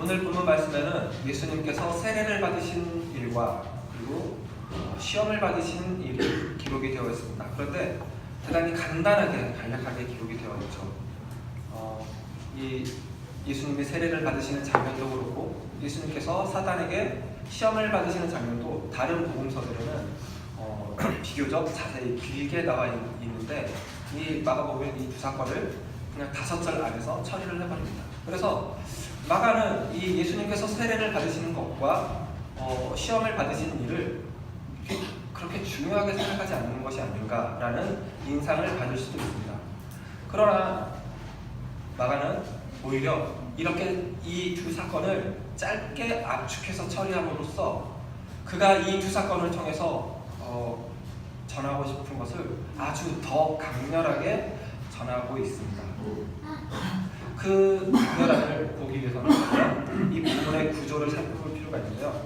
오늘 본문 말씀에는 예수님께서 세례를 받으신 일과 그리고 시험을 받으신 일이 기록이 되어 있습니다. 그런데 대단히 간단하게 간략하게 기록이 되어 있죠. 이 예수님이 세례를 받으시는 장면도 그렇고 예수님께서 사단에게 시험을 받으시는 장면도 다른 복음서들에는 비교적 자세히 길게 나와 있는데 이 마가복음은 이 두 사건을 그냥 5절 안에서 처리를 해버립니다. 그래서 마가는 이 예수님께서 세례를 받으시는 것과 시험을 받으시는 일을 그렇게 중요하게 생각하지 않는 것이 아닌가라는 인상을 받을 수도 있습니다. 그러나 마가는 오히려 이렇게 이 두 사건을 짧게 압축해서 처리함으로써 그가 이 두 사건을 통해서 전하고 싶은 것을 아주 더 강렬하게 전하고 있습니다. 그 강렬함을 보기 위해서는 이 부분의 구조를 살펴볼 필요가 있는데요.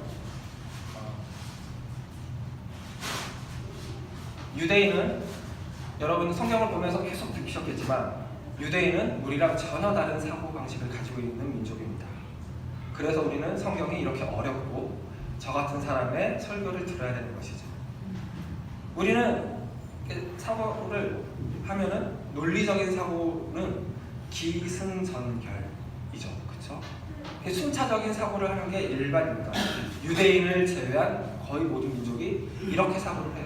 유대인은 여러분 성경을 보면서 계속 느끼셨겠지만 유대인은 우리랑 전혀 다른 사고방식을 가지고 있는 민족입니다. 그래서 우리는 성경이 이렇게 어렵고 저 같은 사람의 설교를 들어야 되는 것이죠. 우리는 사고를 하면은 논리적인 사고는 기승전결이죠. 그렇죠? 순차적인 사고를 하는 게 일반입니다. 유대인을 제외한 거의 모든 민족이 이렇게 사고를 해요.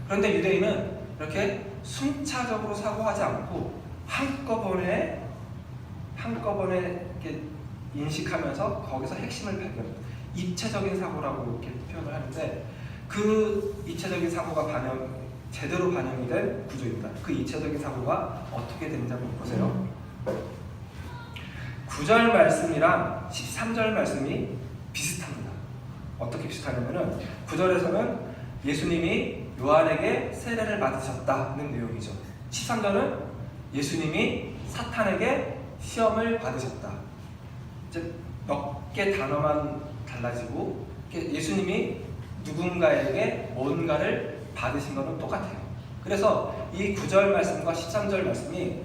그런데 유대인은 이렇게 순차적으로 사고하지 않고 한꺼번에 이렇게 인식하면서 거기서 핵심을 발견, 입체적인 사고라고 이렇게 표현을 하는데 그 입체적인 사고가 제대로 반영이 된 구조입니다. 그 입체적인 사고가 어떻게 되는지 한번 보세요. 9절 말씀이랑 13절 말씀이 비슷합니다. 어떻게 비슷하냐면은 9절에서는 예수님이 요한에게 세례를 받으셨다는 내용이죠. 13절은 예수님이 사탄에게 시험을 받으셨다. 이제 몇 개 단어만 달라지고 예수님이 누군가에게 뭔가를 받으신 것은 똑같아요. 그래서 이 9절 말씀과 13절 말씀이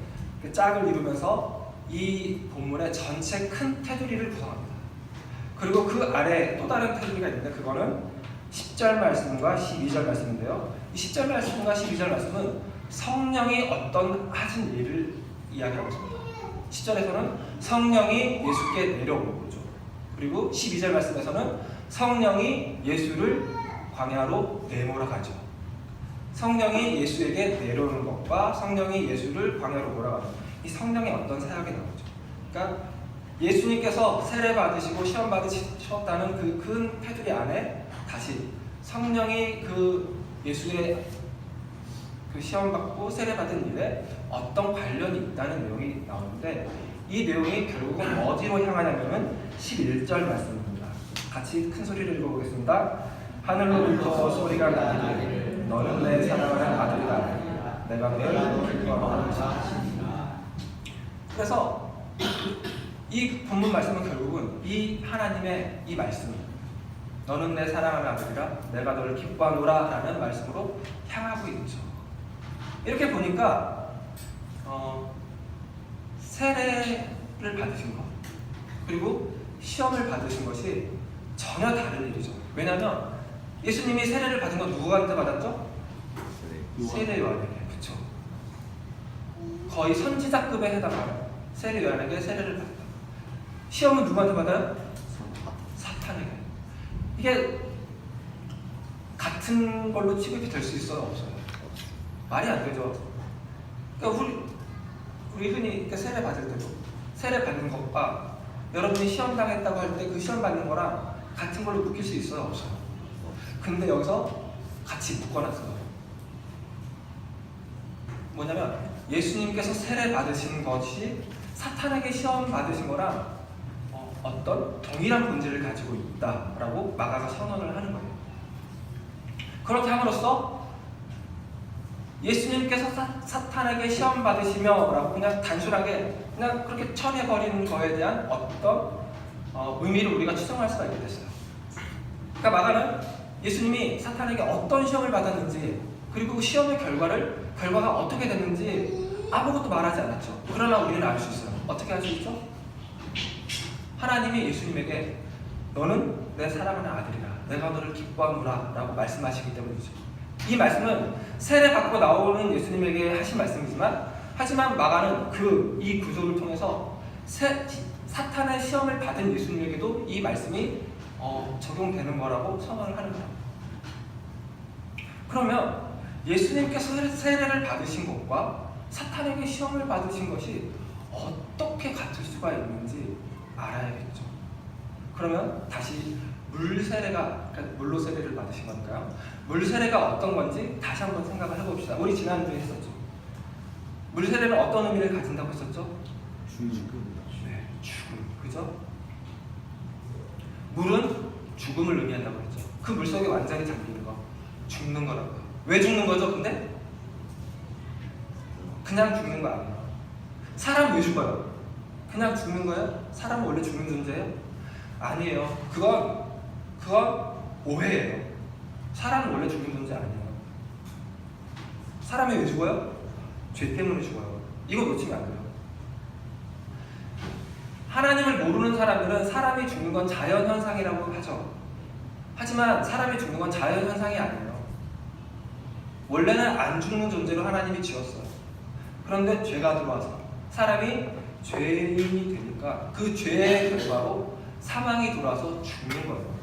짝을 이루면서 이 본문의 전체 큰 테두리를 구성합니다. 그리고 그 아래 또 다른 테두리가 있는데 그거는 10절 말씀과 12절 말씀인데요. 이 10절 말씀과 12절 말씀은 성령이 어떤 하신 일을 이야기하고 있습니다. 10절에서는 성령이 예수께 내려오는 거죠. 그리고 12절 말씀에서는 성령이 예수를 광야로 내몰아가죠. 성령이 예수에게 내려오는 것과 성령이 예수를 광야로 몰아가는 이 성령의 어떤 사역이 나오죠. 그러니까 예수님께서 세례 받으시고 시험 받으셨다는 그 큰 테두리 안에 다시 성령이 그 예수의 그 시험 받고 세례 받은 일에 어떤 관련이 있다는 내용이 나오는데 이 내용이 결국은 어디로 향하냐면은 11절 말씀입니다. 같이 큰 소리를 읽어보겠습니다. 하늘로부터 소리가 나기를 너는 내 사랑하는 아들이다. 내가 너를 기뻐하는 자이니라. 그래서 이 본문 말씀은 결국은 이 하나님의 이 말씀 너는 내 사랑하는 아들이라 내가 너를 기뻐하노라 라는 말씀으로 향하고 있죠. 이렇게 보니까 세례를 받으신 것 그리고 시험을 받으신 것이 전혀 다른 일이죠. 왜냐하면 예수님이 세례를 받은 건 누구한테 받았죠? 세례 요한에게. 그렇죠. 거의 선지자급에 해당하는 세례 요한에게 세례를 받았다. 시험은 누구한테 받아요? 사탄에게. 이게 같은 걸로 취급이 될 수 있어요? 없어요? 말이 안 되죠. 그러니까 우리 흔히 세례 받을 때도 세례 받는 것과 여러분이 시험 당했다고 할 때 그 시험 받는 거랑 같은 걸로 묶일 수 있어요? 없어요? 근데 여기서 같이 묶어놨어요. 뭐냐면 예수님께서 세례 받으신 것이 사탄에게 시험 받으신 거랑 어떤 동일한 본질을 가지고 있다라고 마가가 선언을 하는 거예요. 그렇게 함으로써 예수님께서 사탄에게 시험 받으시며 라고 그냥 단순하게 그냥 그렇게 처리해버리는 거에 대한 어떤 의미를 우리가 추정할 수가 있게 됐어요. 그러니까 마가는 예수님이 사탄에게 어떤 시험을 받았는지 그리고 그 시험의 결과가 어떻게 됐는지 아무것도 말하지 않았죠. 그러나 우리는 알 수 있어요. 어떻게 알 수 있죠? 하나님이 예수님에게 너는 내 사랑하는 아들이라 내가 너를 기뻐하노라 라고 말씀하시기 때문이죠. 이 말씀은 세례 받고 나오는 예수님에게 하신 말씀이지만 하지만 마가는 이 구조를 통해서 사탄의 시험을 받은 예수님에게도 이 말씀이 적용되는 거라고 선언을 하는 거예요. 그러면 예수님께서 세례를 받으신 것과 사탄에게 시험을 받으신 것이 어떻게 같을 수가 있는지 알아야겠죠. 그러면 다시 그러니까 물로 세례를 받으신 거니까요. 물 세례가 어떤 건지 다시 한번 생각을 해봅시다. 우리 지난주에 했었죠. 물 세례는 어떤 의미를 가진다고 했었죠? 죽음. 네, 죽음. 그죠? 물은 죽음을 의미한다고 했죠. 그 물속에 완전히 잠기는 거, 죽는 거라고요. 왜 죽는 거죠, 근데? 그냥 죽는 거 아니에요. 사람 왜 죽어요? 그냥 죽는 거예요? 사람은 원래 죽는 존재예요? 아니에요. 그건 오해예요. 사람은 원래 죽는 존재 아니에요. 사람이 왜 죽어요? 죄 때문에 죽어요. 이거 놓치면 안 돼요. 하나님을 모르는 사람들은 사람이 죽는 건 자연현상이라고 하죠. 하지만 사람이 죽는 건 자연현상이 아니에요. 원래는 안 죽는 존재로 하나님이 지었어요. 그런데 죄가 들어와서 사람이 죄인이 되니까 그 죄의 결과로 사망이 들어와서 죽는 거예요.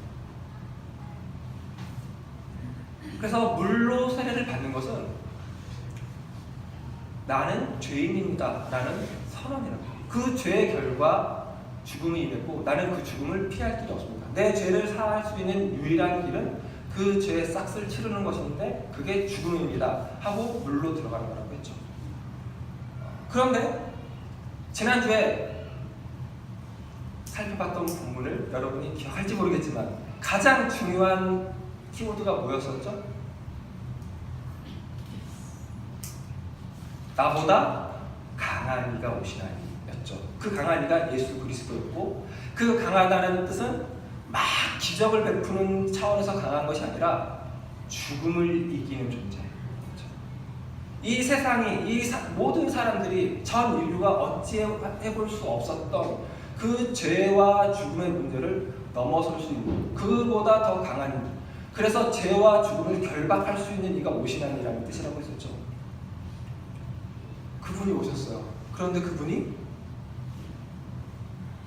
그래서 물로 세례를 받는 것은 나는 죄인입니다 라는 선언이라고 해요. 그 죄의 결과 죽음이 임했고 나는 그 죽음을 피할 길이 없습니다. 내 죄를 사할 수 있는 유일한 길은 그 죄의 싹을 치르는 것인데 그게 죽음입니다 하고 물로 들어가는 거라고 했죠. 그런데 지난주에 살펴봤던 본문을 여러분이 기억할지 모르겠지만 가장 중요한 키워드가 뭐였었죠? 나보다 강한 이가 오시나니 였죠. 그 강한 이가 예수 그리스도였고 그 강하다는 뜻은 막 기적을 베푸는 차원에서 강한 것이 아니라 죽음을 이기는 존재. 이 세상이 모든 사람들이 전 인류가 어찌해볼 수 없었던 그 죄와 죽음의 문제를 넘어설 수 있는 그보다 더 강한 이. 그래서 죄와 죽음을 결박할 수 있는 이가 오시나니라는 뜻이라고 했었죠. 그분이 오셨어요. 그런데 그분이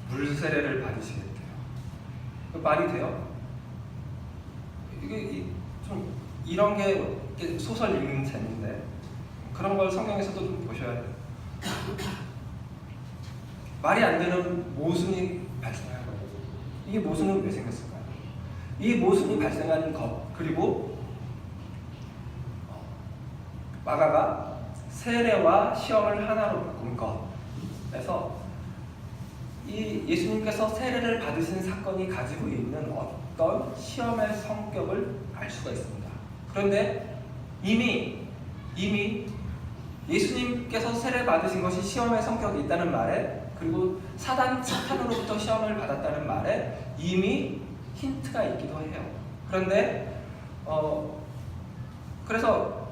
물세례를 받으시겠대요. 말이 돼요? 이게 좀 이런 게 소설 읽는 재미인데 그런 걸 성경에서도 좀 보셔야 돼요. 말이 안 되는 모순이 발생한 거예요. 이게 모순은 왜 생겼을까요? 이 모순이 발생한 것 그리고 마가가 세례와 시험을 하나로 바꾼 것에서 이 예수님께서 세례를 받으신 사건이 가지고 있는 어떤 시험의 성격을 알 수가 있습니다. 그런데 이미 예수님께서 세례 받으신 것이 시험의 성격이 있다는 말에 그리고 사탄으로부터 시험을 받았다는 말에 이미 힌트가 있기도 해요. 그런데 그래서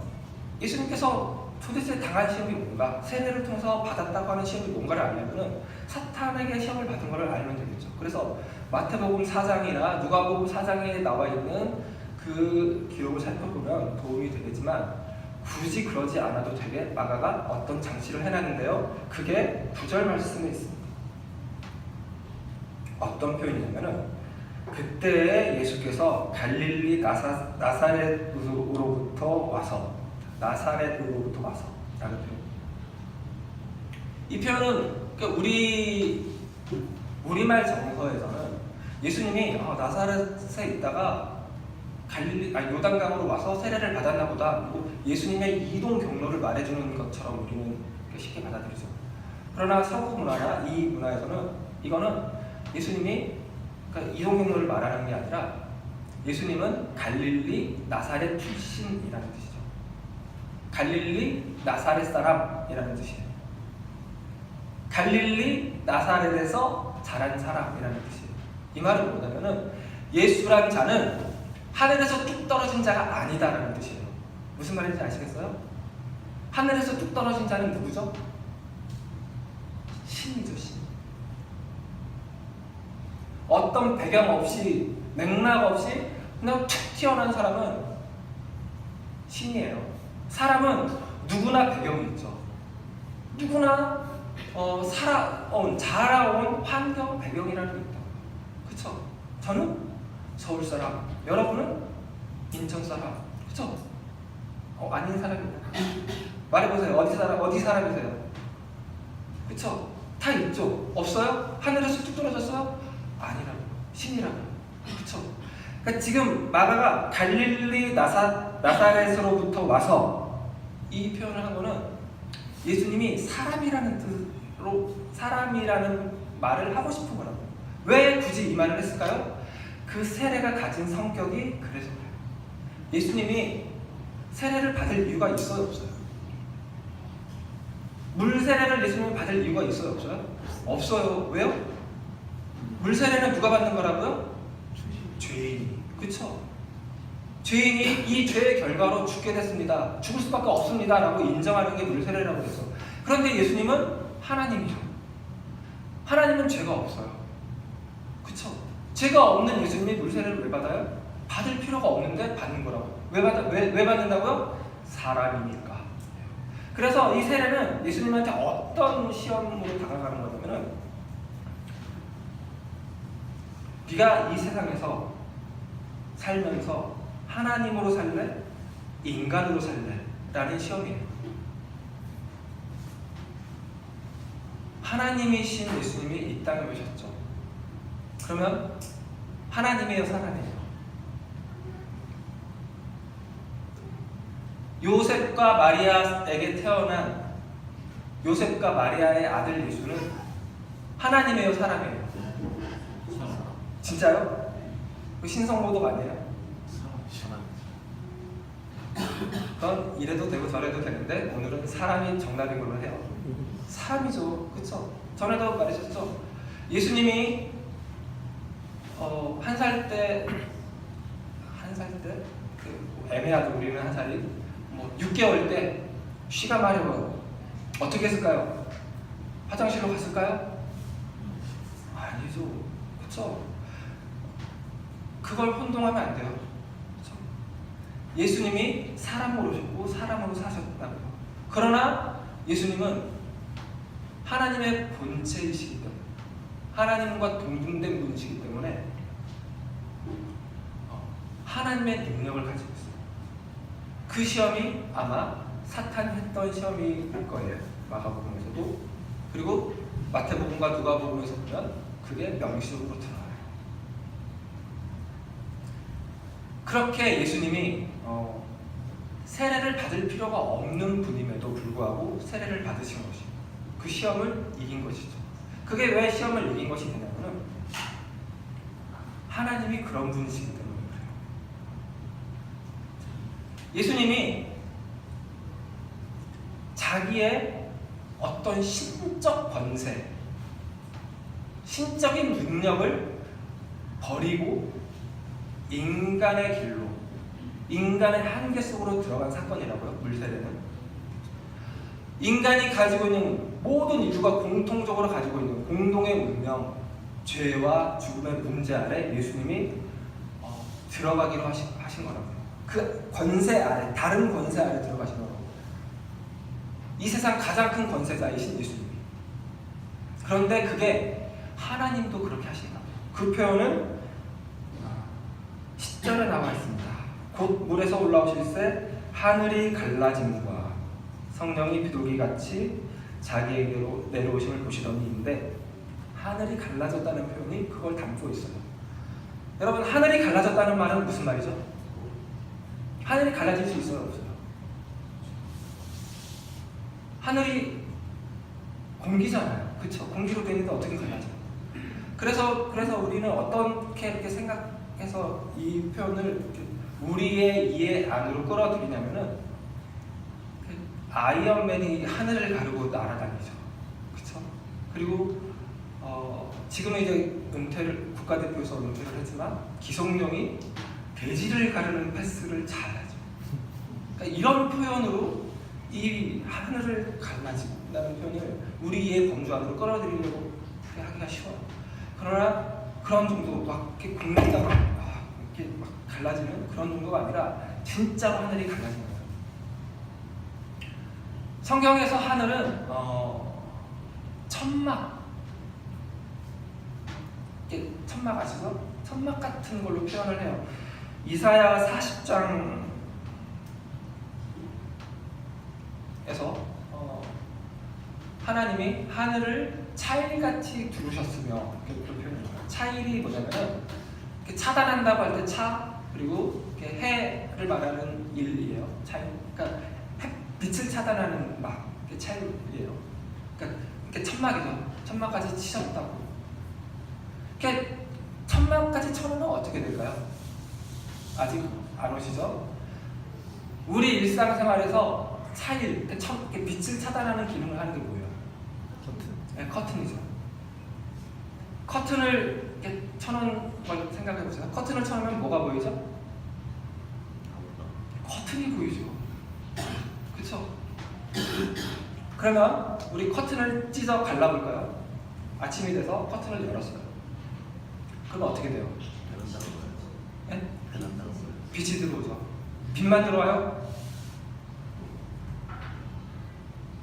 예수님께서 도대체 당한 시험이 뭔가 세례를 통해서 받았다고 하는 시험이 뭔가를 알려면 사탄에게 시험을 받은 것을 알면 되겠죠. 그래서 마태복음 4장이나 누가복음 4장에 나와 있는 그 기록을 살펴보면 도움이 되겠지만 굳이 그러지 않아도 되게 마가가 어떤 장치를 해놨는데요. 그게 9절 말씀에 있습니다. 어떤 표현이냐면은 그때 예수께서 갈릴리 나사렛으로부터 와서 라는 표현. 이 표현은 우리말 정서에서는 예수님이 나사렛에 있다가 요단강으로 와서 세례를 받았나 보다. 그리고 예수님의 이동 경로를 말해주는 것처럼 우리는 쉽게 받아들이죠. 그러나 서구 문화나 이 문화에서는 이거는 예수님이 이동 경로를 말하는 게 아니라 예수님은 갈릴리 나사렛 출신이라는 뜻이죠. 갈릴리 나사렛 사람이라는 뜻이에요. 갈릴리 나사렛에서 자란 사람이라는 뜻이에요. 이 말은 뭐냐면은 예수란 자는 하늘에서 뚝 떨어진 자가 아니다라는 뜻이에요. 무슨 말인지 아시겠어요? 하늘에서 뚝 떨어진 자는 누구죠? 신이죠, 신. 어떤 배경 없이 맥락 없이 그냥 툭 튀어나온 사람은 신이에요. 사람은 누구나 배경이 있죠. 누구나 자라온 환경 배경이라는 게 있다. 그쵸? 저는 서울 사람, 여러분은 인천 사람, 그쵸? 아닌 사람입니다. 말해보세요. 어디 사람이세요? 그쵸? 다 있죠? 없어요? 하늘에서 뚝 떨어졌어요? 아니라고. 신이라고. 그쵸? 그러니까 지금 마가가 갈릴리 나사렛으로부터 와서 이 표현을 한 거는 예수님이 사람이라는 말을 하고 싶은 거라고. 왜 굳이 이 말을 했을까요? 그 세례가 가진 성격이 그래서 그래요. 예수님이 세례를 받을 이유가 있어요, 없어요? 물 세례를 예수님이 받을 이유가 있어요, 없어요? 없어요. 왜요? 물 세례는 누가 받는 거라고요? 죄인이. 그쵸? 죄인이 이 죄의 결과로 죽게 됐습니다. 죽을 수밖에 없습니다. 라고 인정하는 게 물 세례라고 했어. 그런데 예수님은 하나님이죠. 하나님은 죄가 없어요. 그쵸? 죄가 없는 예수님이 물 세례를 왜 받아요? 받을 필요가 없는데 받는 거라고. 왜 받는다고요? 사람이니까. 그래서 이 세례는 예수님한테 어떤 시험으로 다가가는 거냐면은, 네가 이 세상에서 살면서 하나님으로 살래? 인간으로 살래? 라는 시험이에요. 하나님이신 예수님이 이 땅에 오셨죠. 그러면 하나님이에요, 사람이에요? 요셉과 마리아에게 태어난 요셉과 마리아의 아들 예수는 하나님이에요, 사람이에요? 진짜요? 신성모독 아니에요? 그건 이래도 되고 저래도 되는데 오늘은 사람이 정답인 걸로 해요. 사람이죠, 그쵸? 전에도 말했었죠. 예수님이 한 살 때 애매하죠. 우리는 한 살이 6개월 때 쉬가 마려워요. 어떻게 했을까요? 화장실로 갔을까요? 아니죠, 그쵸? 그걸 혼동하면 안 돼요. 그쵸? 예수님이 사람으로 오셨고 사람으로 사셨다고요. 그러나 예수님은 하나님의 본체이시기 때문에, 하나님과 동등된 분이시기 때문에 하나님의 능력을 가지고 있어요. 그 시험이 아마 사탄이 했던 시험일 거예요. 마가복음에서도, 그리고 마태복음과 누가복음에서 보면 그게 명시적으로 드러나요. 그렇게 예수님이 세례를 받을 필요가 없는 분임에도 불구하고 세례를 받으신 것이 그 시험을 이긴 것이죠. 그게 왜 시험을 이긴 것이 되냐면은 하나님이 그런 분이시기 때문에 그래요. 예수님이 자기의 어떤 신적 권세, 신적인 능력을 버리고 인간의 길로, 인간의 한계 속으로 들어간 사건이라고요. 물세례는 인간이 가지고 있는 모든 인류가 공통적으로 가지고 있는 공동의 운명, 죄와 죽음의 문제 아래 예수님이 들어가기로 하신 거라고요. 그 권세 아래, 다른 권세 아래 들어가신 거라고. 이 세상 가장 큰 권세자이신 예수님이. 그런데 그게 하나님도 그렇게 하신다. 그 표현은 10절에 나와 있습니다. 곧 물에서 올라오실새 하늘이 갈라짐과 성령이 비둘기같이 자기에게로 내려오심을 보시더니인데, 하늘이 갈라졌다는 표현이 그걸 담고 있어요. 여러분, 하늘이 갈라졌다는 말은 무슨 말이죠? 하늘이 갈라질 수 있어요, 없어요? 하늘이 공기잖아요, 그렇죠? 공기로 되는데 어떻게 갈라져요? 그래서 우리는 어떻게 이렇게 생각해서 이 표현을 우리의 이해 안으로 끌어들이냐면은, 아이언맨이 하늘을 가르고 날아다니죠, 그렇죠? 그리고 지금은 이제 국가대표에서 은퇴를 했지만 기성용이 돼지를 가르는 패스를 잘하죠. 그러니까 이런 표현으로 이 하늘을 갈라진다는 표현을 우리의 범주 안으로 끌어들이려고 하기가 쉬워요. 그러나 그런 정도 막 이렇게 국내가 이렇게 막 갈라지는 그런 정도가 아니라 진짜로 하늘이 갈라지는 거예요. 성경에서 하늘은 천막, 이게 천막 아시죠? 천막 같은 걸로 표현을 해요. 이사야 40장에서 하나님이 하늘을 차일같이 두르셨으며, 이렇게 표현해요. 차일이 뭐냐면은 차단한다고 할 때 차, 그리고 이렇게 해를 말하는 일이에요. 차일. 그러니까 빛을 차단하는 막 차일이에요. 그러니까 이렇게 천막이죠. 천막까지 치셨다고. 이렇게 천막까지 쳐놓으면 어떻게 될까요? 아직 안 오시죠? 우리 일상생활에서 차일, 이렇게 빛을 차단하는 기능을 하는 게 뭐예요? 커튼. 네, 커튼이죠. 커튼을 이렇게 쳐놓은 걸 생각해 보세요. 커튼을 쳐놓으면 뭐가 보이죠? 커튼이 보이죠. 그렇죠? 그러면 우리 커튼을 찢어 갈라볼까요? 아침이 돼서 커튼을 열었어요. 그럼 어떻게 돼요? 네? 빛이 들어오죠. 빛만 들어와요?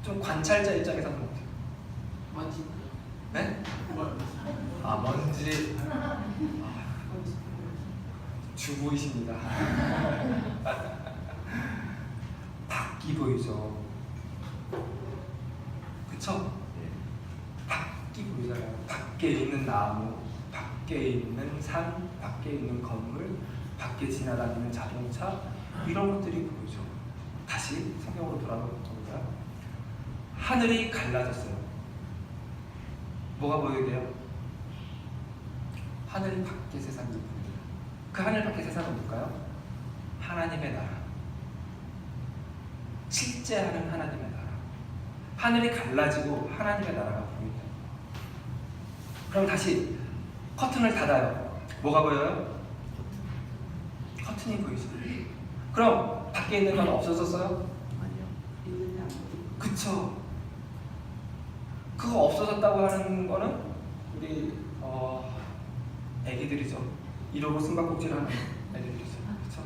좀 관찰자 입장에서는 어때요? 먼지. 네? 아, 먼지. 주부이십니다. 밖이 보이죠. 그쵸? 밖이 보이잖아요. 밖에 있는 나무, 밖에 있는 산, 밖에 있는 건물, 밖에 지나다니는 자동차, 이런 것들이 보이죠. 다시 성경으로 돌아가 봅니다. 하늘이 갈라졌어요. 뭐가 보이게 돼요? 하늘 밖의 세상이 보입니다. 그 하늘 밖의 세상은 뭘까요? 하나님의 나라. 실제하는 하나님의 나라. 하늘이 갈라지고 하나님의 나라가 보인다. 그럼 다시 커튼을 닫아요. 뭐가 보여요? 커튼이 보이죠. 그럼 밖에 있는 건 없어졌어요? 아니요. 그쵸. 그거 없어졌다고 하는 거는 우리 애기들이죠. 이러고 숨바꼭질을 하는 애들이죠. 그쵸?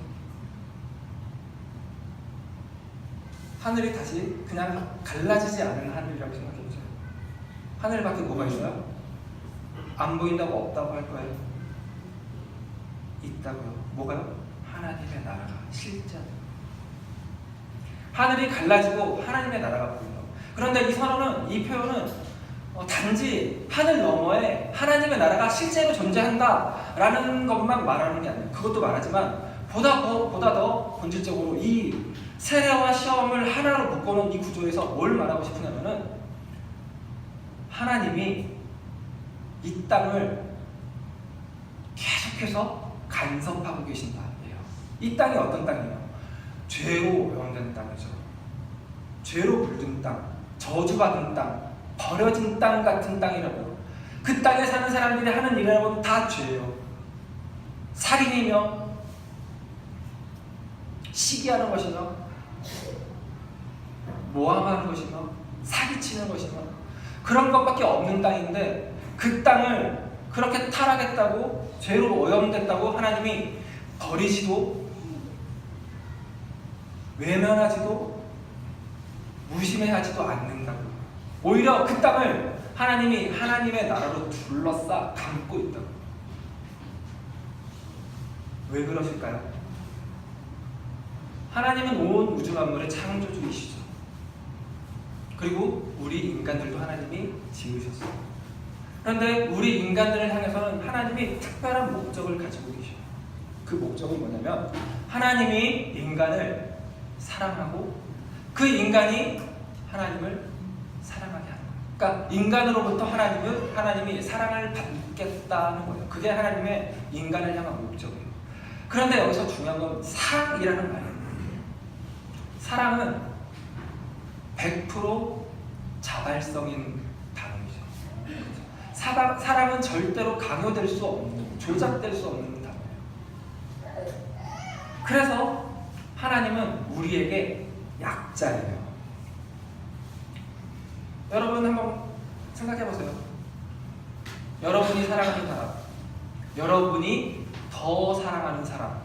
하늘이 다시 그냥 갈라지지 않은 하늘이라고 생각해보세요. 하늘 밖에 뭐가 있어요? 안 보인다고 없다고 할 거예요? 있다고요. 뭐가요? 하나님의 나라가 실제. 하늘이 갈라지고 하나님의 나라가 보인다. 그런데 이 선언은, 이 표현은 단지 하늘 너머에 하나님의 나라가 실제로 존재한다라는 것만 말하는 게 아니에요. 그것도 말하지만 보다 더 본질적으로 이 세례와 시험을 하나로 묶어놓은 이 구조에서 뭘 말하고 싶으냐면은 하나님이 이 땅을 계속해서 간섭하고 계신다. 이 땅이 어떤 땅이에요? 죄로 오염된 땅이죠. 죄로 물든 땅, 저주받은 땅, 버려진 땅 같은 땅이라고요. 그 땅에 사는 사람들이 하는 일이라고 다 죄예요. 살인이며 시기하는 것이며 모함하는 것이며 사기치는 것이며 그런 것밖에 없는 땅인데 그 땅을 그렇게 타락했다고, 죄로 오염됐다고 하나님이 버리지도 외면하지도 무심해하지도 않는다고. 오히려 그 땅을 하나님이 하나님의 나라로 둘러싸 감고 있다고. 왜 그러실까요? 하나님은 온 우주 만물의 창조주이시죠. 그리고 우리 인간들도 하나님이 지으셨어요. 그런데 우리 인간들을 향해서는 하나님이 특별한 목적을 가지고 계셔요. 그 목적은 뭐냐면 하나님이 인간을 사랑하고 그 인간이 하나님을 사랑하게 하는 거예요. 그러니까 인간으로부터 하나님이 사랑을 받겠다는 거예요. 그게 하나님의 인간을 향한 목적이에요. 그런데 여기서 중요한 건 사랑이라는 말이에요. 사랑은 100% 자발성인 단어이죠. 사랑은 절대로 강요될 수 없는, 조작될 수 없는 단어예요. 그래서 하나님은 우리에게 약자예요. 여러분 한번 생각해 보세요. 여러분이 사랑하는 사람, 여러분이 더 사랑하는 사람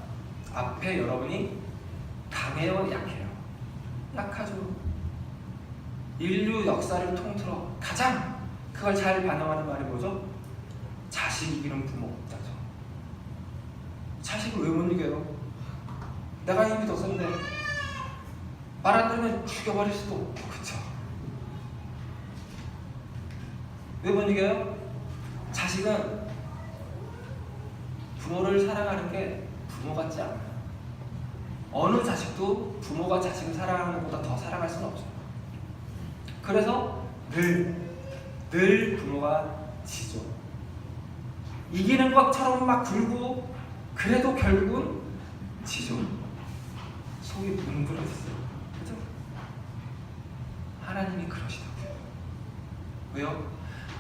앞에 여러분이 강해요, 약해요? 약하죠. 인류 역사를 통틀어 가장 그걸 잘 반영하는 말이 뭐죠? 자식 이기는 부모 없다죠. 자식을 왜 못 이겨요? 내가 힘이 더 센데 말 안 들으면 죽여버릴 수도 없고, 그쵸? 왜 못 이겨요? 자식은 부모를 사랑하는 게 부모 같지 않아요. 어느 자식도 부모가 자식을 사랑하는 것보다 더 사랑할 수는 없어요. 그래서 늘 부모가 지죠. 이기는 것처럼 막 굴고 그래도 결국은 지죠. 속이 뭉그러졌어요. 그죠? 하나님이 그러시다고요. 왜요?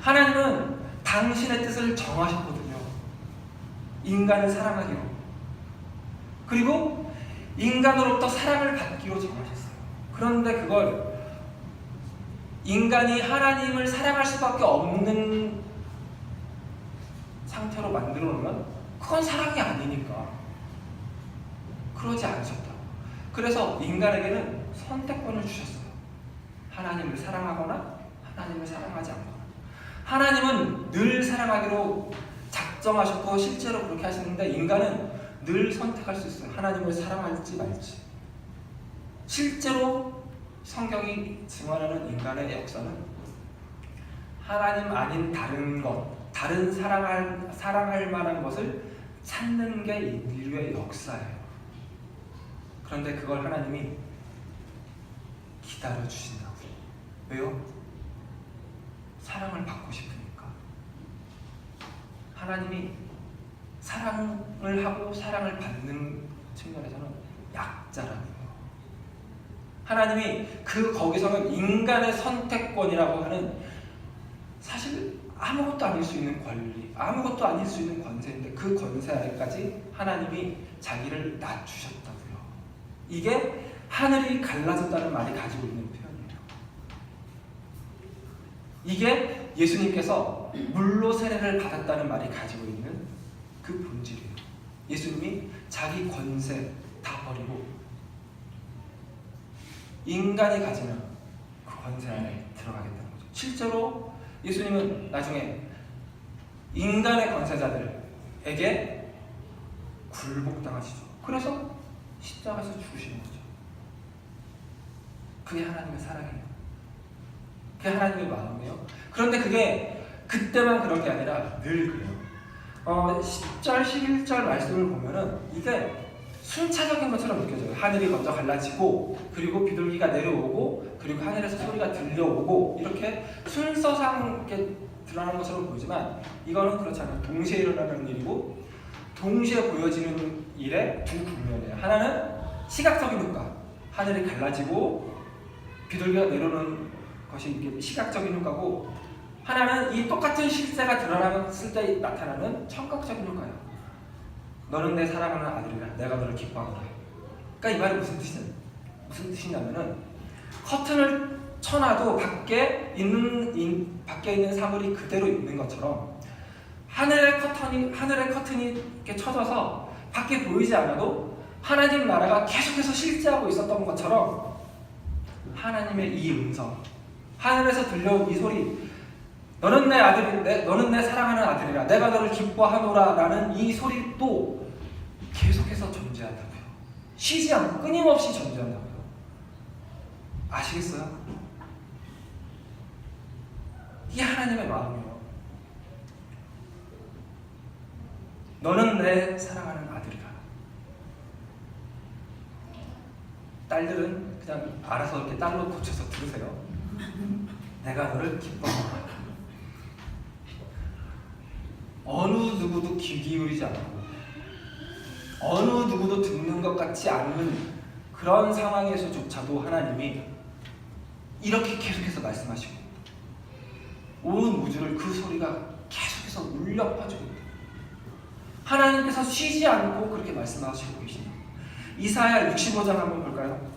하나님은 당신의 뜻을 정하셨거든요. 인간을 사랑하기로. 그리고 인간으로부터 사랑을 받기로 정하셨어요. 그런데 그걸 인간이 하나님을 사랑할 수밖에 없는 상태로 만들어 놓으면 그건 사랑이 아니니까 그러지 않으셨다고. 그래서 인간에게는 선택권을 주셨어요. 하나님을 사랑하거나 하나님을 사랑하지 않거나. 하나님은 늘 사랑하기로 작정하셨고 실제로 그렇게 하시는데 인간은 늘 선택할 수 있어요. 하나님을 사랑할지 말지. 실제로 성경이 증언하는 인간의 역사는 하나님 아닌 다른 것, 다른 사랑할 만한 것을 찾는 게 인류의 역사예요. 그런데 그걸 하나님이 기다려 주신다고요. 왜요? 사랑을 받고 싶으니까. 하나님이 사랑을 하고 사랑을 받는 측면에서는 약자라는 거예요. 하나님이 거기서는 인간의 선택권이라고 하는 사실 아무것도 아닐 수 있는 권리, 아무것도 아닐 수 있는 권세인데 그 권세 아래까지 하나님이 자기를 낮추셨다고요. 이게 하늘이 갈라졌다는 말이 가지고 있는 표현이에요. 이게 예수님께서 물로 세례를 받았다는 말이 가지고 있는 그 본질이에요. 예수님이 자기 권세 다 버리고 인간이 가지는 그 권세 안에 들어가겠다는 거죠. 실제로 예수님은 나중에 인간의 권세자들에게 굴복당하시죠. 그래서 십자가에서 죽으시는 거죠. 그게 하나님의 사랑이에요. 그게 하나님의 마음이에요. 그런데 그게 그때만 그런 게 아니라 늘 그래요. 10절, 11절 말씀을 보면은 이게 순차적인 것처럼 느껴져요. 하늘이 먼저 갈라지고 그리고 비둘기가 내려오고 그리고 하늘에서 소리가 들려오고 이렇게 순서상 이렇게 드러나는 것처럼 보이지만 이거는 그렇지 않아요. 동시에 일어나는 일이고 동시에 보여지는 일의 두 국면이에요. 하나는 시각적인 효과, 하늘이 갈라지고 비둘기가 내려오는 것이 이게 시각적인 효과고 하나는 이 똑같은 실제가 드러났을 때 나타나는 청각적인 효과예요. 너는 내 사랑하는 아들이라 내가 너를 기뻐하노라. 그러니까 이 말이 무슨 뜻이냐면은 커튼을 쳐놔도 밖에 있는 사물이 그대로 있는 것처럼 하늘의 커튼이 이렇게 쳐져서 밖에 보이지 않아도 하나님 나라가 계속해서 실제하고 있었던 것처럼 하나님의 이 음성, 하늘에서 들려온 이 소리, 너는 내 아들인데 너는 내 사랑하는 아들이라 내가 너를 기뻐하노라 라는 이 소리도 계속해서 존재한다고요. 쉬지 않고 끊임없이 존재한다고요. 아시겠어요? 이게 하나님의 마음이에요. 너는 내 사랑하는 아들이라. 딸들은 그냥 알아서 이렇게 딸로 고쳐서 들으세요. 내가 너를 기뻐하노라. 어느 누구도 귀 기울이지 않고 어느 누구도 듣는 것 같지 않은 그런 상황에서조차도 하나님이 이렇게 계속해서 말씀하시고 온 우주를 그 소리가 계속해서 울려 퍼지고 있다. 하나님께서 쉬지 않고 그렇게 말씀하시고 계십니다. 이사야 65장 한번 볼까요?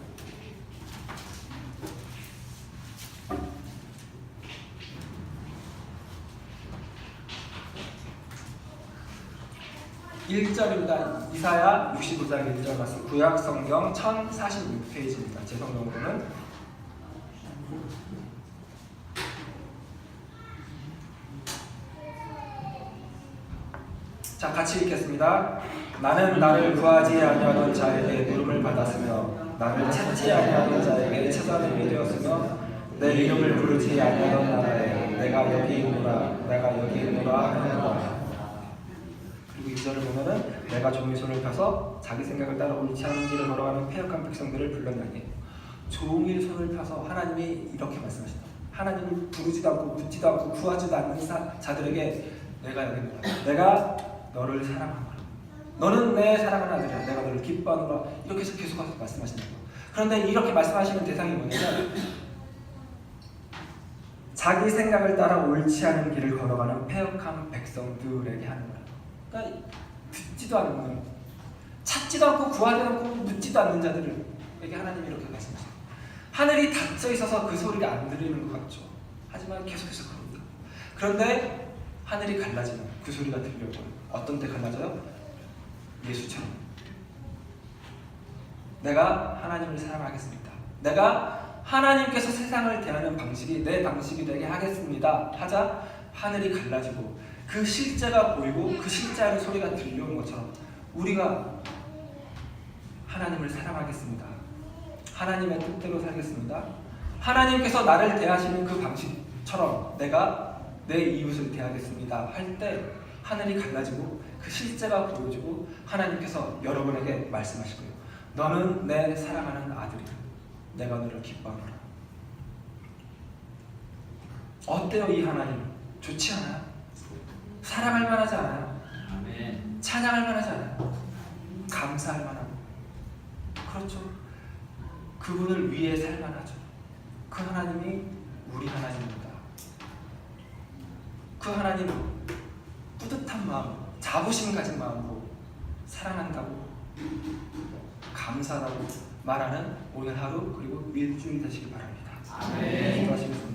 1절입니다. 이사야 65장 1절 말씀, 구약 성경 1046페이지입니다. 제 성경으로는. 자, 같이 읽겠습니다. 나는 나를 구하지 아니하던 자에게 물음을 받았으며 나를 찾지 아니하던 자에게 찾아냄이 되었으며 내 이름을 부르지 아니하던 나라에 내가 여기 있노라 내가 여기 있노라 하는도다. 그리고 2절을 보면은 내가 종의 손을 펴서 자기 생각을 따라 옳지 않은 길을 걸어가는 패역한 백성들을 불렀나니. 종의 손을 펴서 하나님이 이렇게 말씀하신다. 하나님을 부르지도 않고 묻지도 않고 구하지도 않는 자들에게 내가 여기 있노라, 내가 너를 사랑하노라, 너는 내 사랑하는 아들이야, 내가 너를 기뻐하노라, 이렇게 해서 계속 말씀하신다고. 그런데 이렇게 말씀하시는 대상이 뭐냐면 자기 생각을 따라 옳지 않은 길을 걸어가는 패역한 백성들에게 하는 거야. 그러니까 듣지도 않는, 찾지도 않고 구하지 않고 묻지도 않는 자들에게 하나님이 이렇게 말씀하셔요. 하늘이 닫혀 있어서 그 소리가 안 들리는 것 같죠. 하지만 계속해서 그럽니다. 그런데 하늘이 갈라지면 그 소리가 들려요. 어떤 때 갈라져요? 예수처럼. 내가 하나님을 사랑하겠습니다. 내가 하나님께서 세상을 대하는 방식이 내 방식이 되게 하겠습니다 하자 하늘이 갈라지고 그 실제가 보이고 그 실제하는 소리가 들려오는 것처럼 우리가 하나님을 사랑하겠습니다, 하나님의 뜻대로 살겠습니다, 하나님께서 나를 대하시는 그 방식처럼 내가 내 이웃을 대하겠습니다 할 때 하늘이 갈라지고 그 실제가 보여지고 하나님께서 여러분에게 말씀하실 거예요. 너는 내 사랑하는 아들이다, 내가 너를 기뻐하노라. 어때요? 이 하나님 좋지 않아요? 사랑할 만하지 않아요? 아멘. 찬양할 만하지 않아요? 감사할 만하고. 그렇죠. 그분을 위해 살 만하죠. 그 하나님이 우리 하나님입니다. 그 하나님은 뿌듯한 마음, 자부심 가진 마음으로 사랑한다고, 감사하다고 말하는 오늘 하루 그리고 일주일 되시길 바랍니다. 아멘. 기도하시겠습니다.